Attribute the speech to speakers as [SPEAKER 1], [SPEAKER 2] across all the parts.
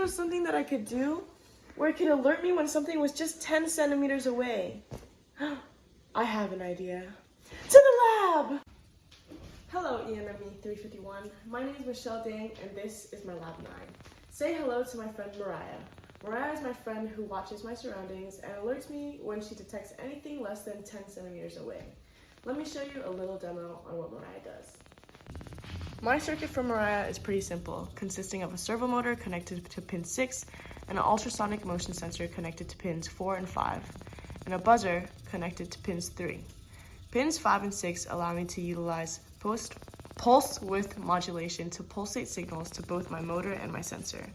[SPEAKER 1] know something that I could do where it could alert me when something was just 10 centimeters away? I have an idea. To the lab! Hello, ENME351. My name is Michelle Dang, and this is my Lab 9. Say hello to my friend Mariah. Mariah is my friend who watches my surroundings and alerts me when she detects anything less than 10 centimeters away. Let me show you a little demo on what Mariah does. My circuit for Mariah is pretty simple, consisting of a servo motor connected to pin 6, and an ultrasonic motion sensor connected to pins 4 and 5, and a buzzer connected to pins 3. Pins 5 and 6 allow me to utilize pulse width modulation to pulsate signals to both my motor and my sensor,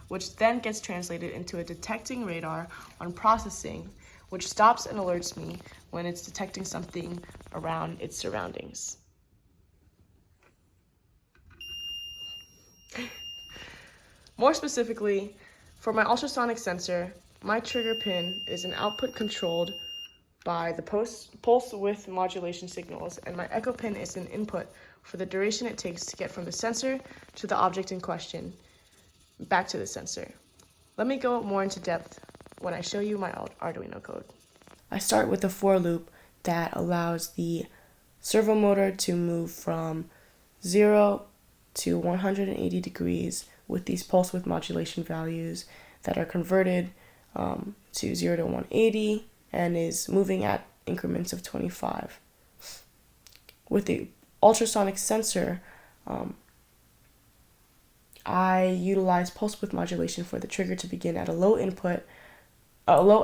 [SPEAKER 1] which then gets translated into a detecting radar on processing, which stops and alerts me when it's detecting something around its surroundings. More specifically, for my ultrasonic sensor, my trigger pin is an output controlled by the pulse width modulation signals, and my echo pin is an input for the duration it takes to get from the sensor to the object in question, back to the sensor. Let me go more into depth when I show you my Arduino code. I start with a for loop that allows the servo motor to move from 0 to 180 degrees with these pulse width modulation values that are converted to 0 to 180 and is moving at increments of 25. With the ultrasonic sensor, I utilize pulse width modulation for the trigger to begin at a low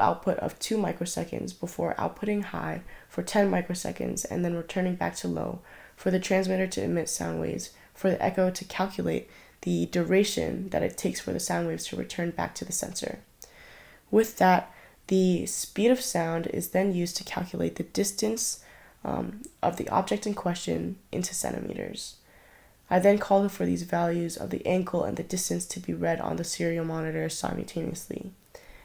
[SPEAKER 1] output of 2 microseconds before outputting high for 10 microseconds and then returning back to low for the transmitter to emit sound waves, for the echo to calculate the duration that it takes for the sound waves to return back to the sensor. With that, the speed of sound is then used to calculate the distance of the object in question into centimeters. I then call for these values of the angle and the distance to be read on the serial monitor simultaneously.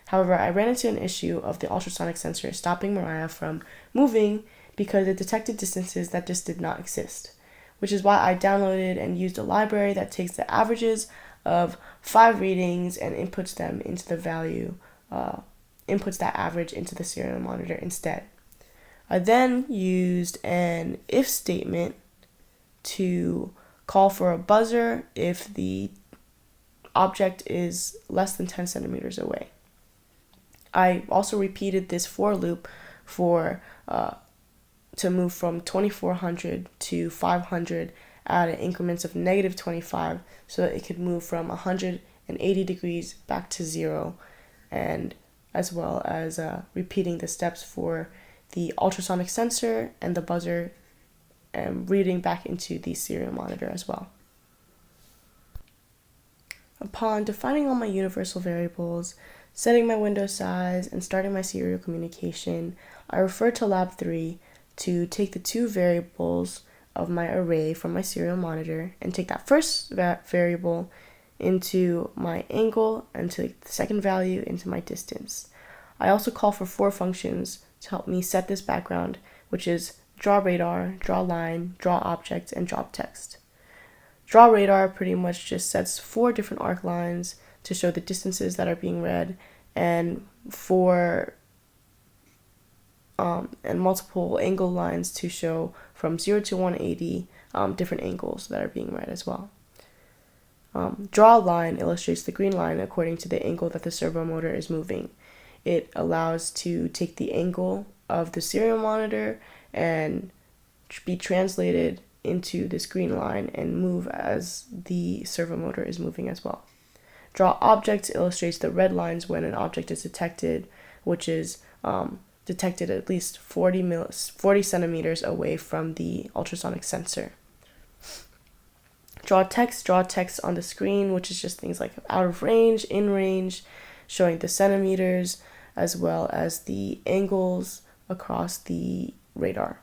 [SPEAKER 1] However, I ran into an issue of the ultrasonic sensor stopping Mariah from moving because it detected distances that just did not exist, which is why I downloaded and used a library that takes the averages of 5 readings and inputs them into the value, inputs that average into the serial monitor instead. I then used an if statement to call for a buzzer if the object is less than 10 centimeters away. I also repeated this for loop to move from 2400 to 500 at increments of negative 25 so that it could move from 180 degrees back to 0, and as well as repeating the steps for the ultrasonic sensor and the buzzer and reading back into the serial monitor as well. Upon defining all my universal variables, setting my window size, and starting my serial communication, I refer to Lab 3 to take the 2 variables of my array from my serial monitor and take that first variable into my angle and take the second value into my distance. I also call for 4 functions to help me set this background, which is draw radar, draw line, draw object, and drop text. Draw radar pretty much just sets 4 different arc lines to show the distances that are being read, and and multiple angle lines to show from 0 to 180 different angles that are being read as well. Draw line illustrates the green line according to the angle that the servo motor is moving. It allows to take the angle of the serial monitor and be translated into this green line and move as the servo motor is moving as well. Draw object illustrates the red lines when an object is detected, which is detected at least 40 centimeters away from the ultrasonic sensor. Draw text on the screen, which is just things like out of range, in range, showing the centimeters, as well as the angles across the radar.